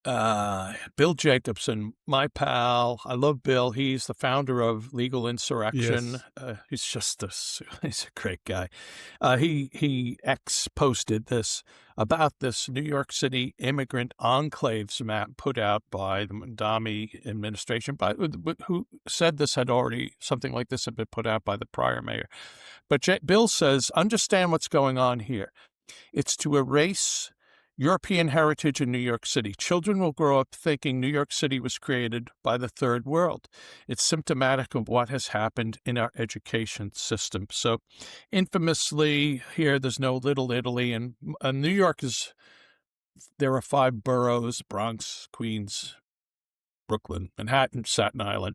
Bill Jacobson, my pal. I love Bill. He's the founder of Legal Insurrection. Yes. He's a great guy. He posted this about this New York City immigrant enclaves map put out by the Mamdani administration, who said this had already, something like this had been put out by the prior mayor. But Bill says, understand what's going on here. It's to erase European heritage in New York City. Children will grow up thinking New York City was created by the third world. It's symptomatic of what has happened in our education system. So infamously here, there's no Little Italy, and New York there are 5 boroughs: Bronx, Queens, Brooklyn, Manhattan, Staten Island.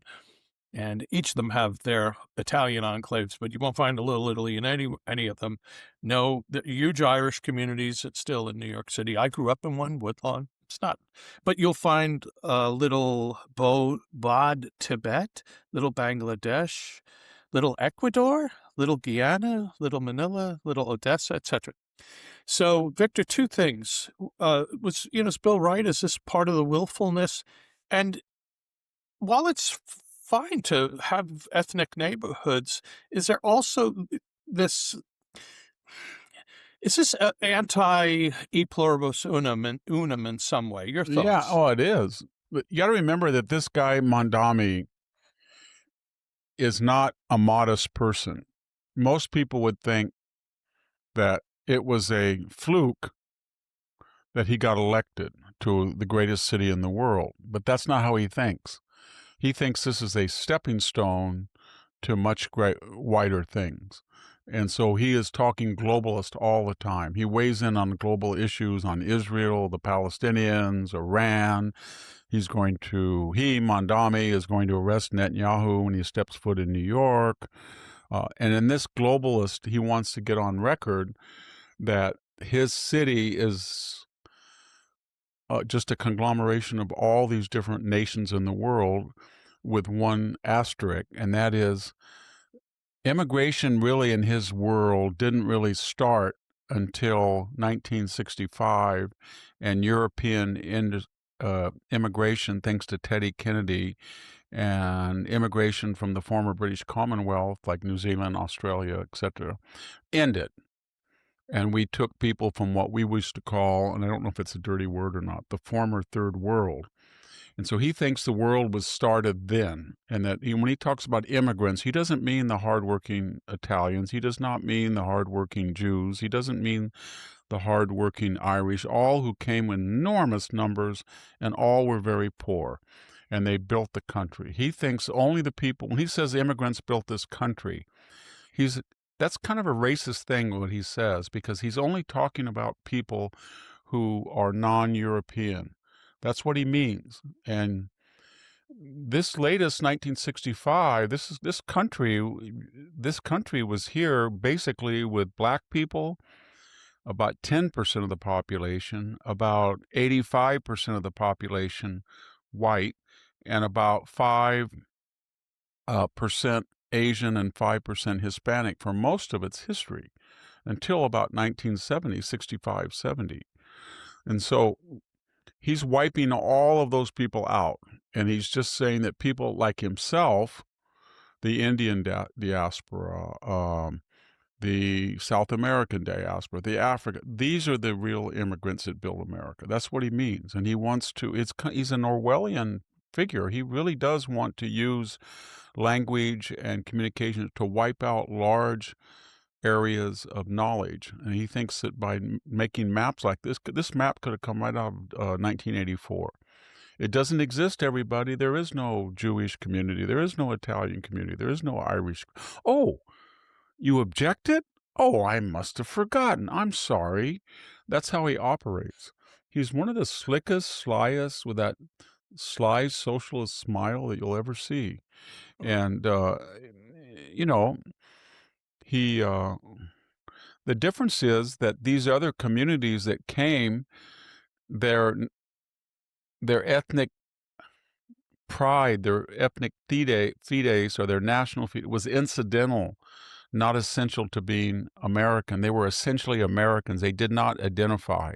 And each of them have their Italian enclaves, but you won't find a Little Italy in any of them. No, the huge Irish communities. It's still in New York City. I grew up in one, Woodlawn. It's not, but you'll find little Bod Tibet, little Bangladesh, little Ecuador, little Guyana, little Manila, little Odessa, etc. So, Victor, 2 things. Is Bill right? Is this part of the willfulness? And while it's fine to have ethnic neighborhoods, is there also this? Is this anti-e pluribus unum in some way? Your thoughts? Yeah, oh, it is. But you got to remember that this guy, Mamdani, is not a modest person. Most people would think that it was a fluke that he got elected to the greatest city in the world. But that's not how he thinks. He thinks this is a stepping stone to much wider things. And so he is talking globalist all the time. He weighs in on global issues, on Israel, the Palestinians, Iran. Mamdani, is going to arrest Netanyahu when he steps foot in New York. And in this globalist, he wants to get on record that his city is just a conglomeration of all these different nations in the world, with one asterisk, and that is immigration really in his world didn't really start until 1965, and European immigration, thanks to Teddy Kennedy, and immigration from the former British Commonwealth, like New Zealand, Australia, etc., ended. And we took people from what we used to call, and I don't know if it's a dirty word or not, the former third world. And so he thinks the world was started then, and that when he talks about immigrants, he doesn't mean the hardworking Italians. He does not mean the hardworking Jews. He doesn't mean the hardworking Irish, all who came in enormous numbers, and all were very poor, and they built the country. He thinks only the people, when he says immigrants built this country, that's kind of a racist thing, what he says, because he's only talking about people who are non-European. That's what he means. And this latest 1965, this country was here basically with black people, about 10% of the population, about 85% of the population white, and about 5% Asian and 5% Hispanic for most of its history, until about 1970, 65, 70. And so he's wiping all of those people out, and he's just saying that people like himself, the Indian diaspora, the South American diaspora, the African, these are the real immigrants that build America. That's what he means, and he wants to. He's an Orwellian figure. He really does want to use language and communication to wipe out large areas of knowledge, and he thinks that by making maps like this map could have come right out of 1984. It doesn't exist, everybody. There is no Jewish community. There is no Italian community. There is no Irish. Oh, you objected? Oh, I must have forgotten. I'm sorry. That's how he operates. He's one of the slickest, slyest, with that sly socialist smile that you'll ever see. And, the difference is that these other communities that came, their ethnic pride, their ethnic fides, or their national fide, was incidental, not essential to being American. They were essentially Americans. They did not identify.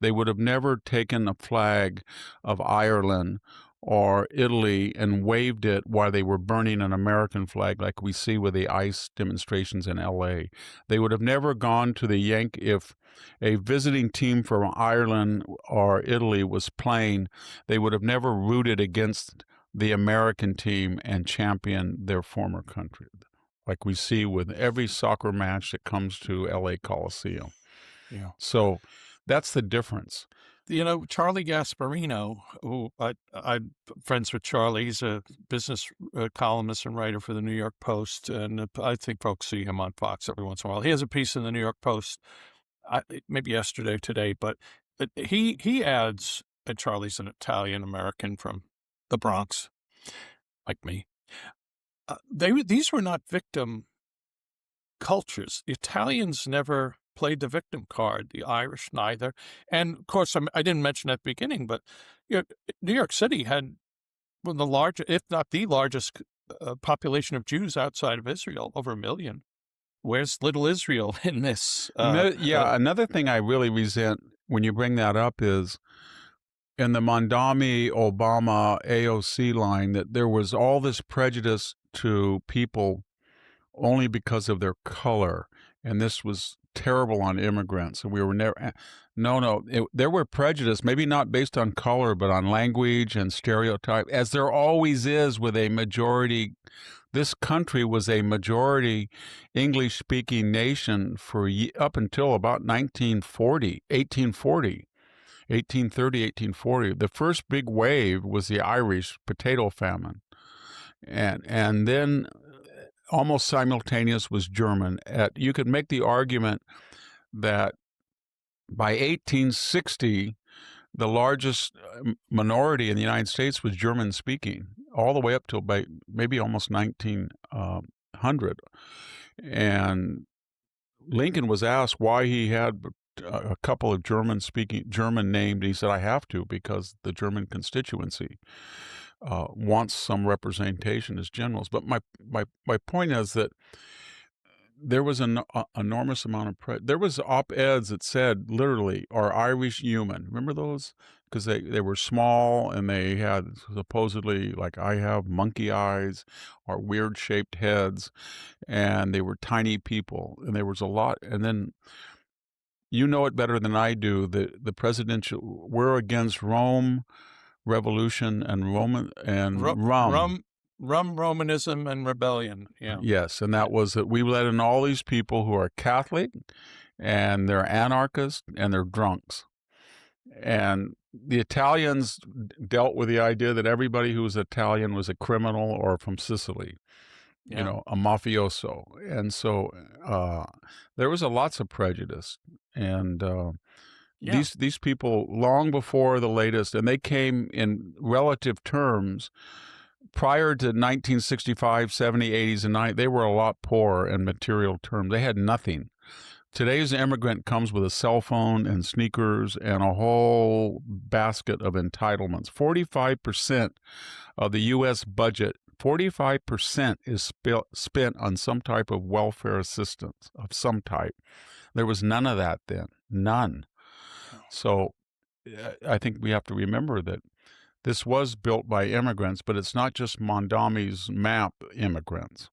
They would have never taken a flag of Ireland or Italy and waved it while they were burning an American flag like we see with the ICE demonstrations in LA. They would have never gone to the if a visiting team from Ireland or Italy was playing, they would have never rooted against the American team and championed their former country, like we see with every soccer match that comes to LA Coliseum. Yeah. So that's the difference. Charlie Gasparino, who I'm friends with Charlie. He's a business columnist and writer for the New York Post, and I think folks see him on Fox every once in a while. He has a piece in the New York Post, maybe yesterday, today, but he adds, and Charlie's an Italian American from the Bronx, like me. These were not victim cultures. The Italians never played the victim card, the Irish neither. And of course, I didn't mention at the beginning, but New York City had one of the largest, if not the largest, population of Jews outside of Israel, over 1 million. Where's little Israel in this? Another thing I really resent when you bring that up is in the Mamdani Obama AOC line that there was all this prejudice to people only because of their color, and this was terrible on immigrants, and we were never. There were prejudice, maybe not based on color, but on language and stereotype, as there always is with a majority. This country was a majority English-speaking nation for up until about 1830, 1840. The first big wave was the Irish potato famine, and then almost simultaneous was German. You could make the argument that by 1860, the largest minority in the United States was German speaking, all the way up till maybe almost 1900. And Lincoln was asked why he had a couple of German named. He said, I have to, because the German constituency wants some representation as generals. But my point is that there was an enormous amount of there was op-eds that said literally, "Are Irish human?" Remember those? Because they were small and they had supposedly, like I have, monkey eyes or weird shaped heads, and they were tiny people, and there was a lot. And then you know it better than I do. The presidential, we're against Rome Revolution and Roman and Romanism and rebellion. Yeah. Yes, and that was that we let in all these people who are Catholic, and they're anarchists, and they're drunks. And the Italians dealt with the idea that everybody who was Italian was a criminal or from Sicily, a mafioso. And so there was lots of prejudice. And these people, long before the latest, and they came in relative terms. Prior to 1965, 70, 80s, and 90s, they were a lot poorer in material terms. They had nothing. Today's immigrant comes with a cell phone and sneakers and a whole basket of entitlements. 45% of the U.S. budget, 45% is spent on some type of welfare assistance of some type. There was none of that then. None. So I think we have to remember that this was built by immigrants, but it's not just Mamdani's map immigrants.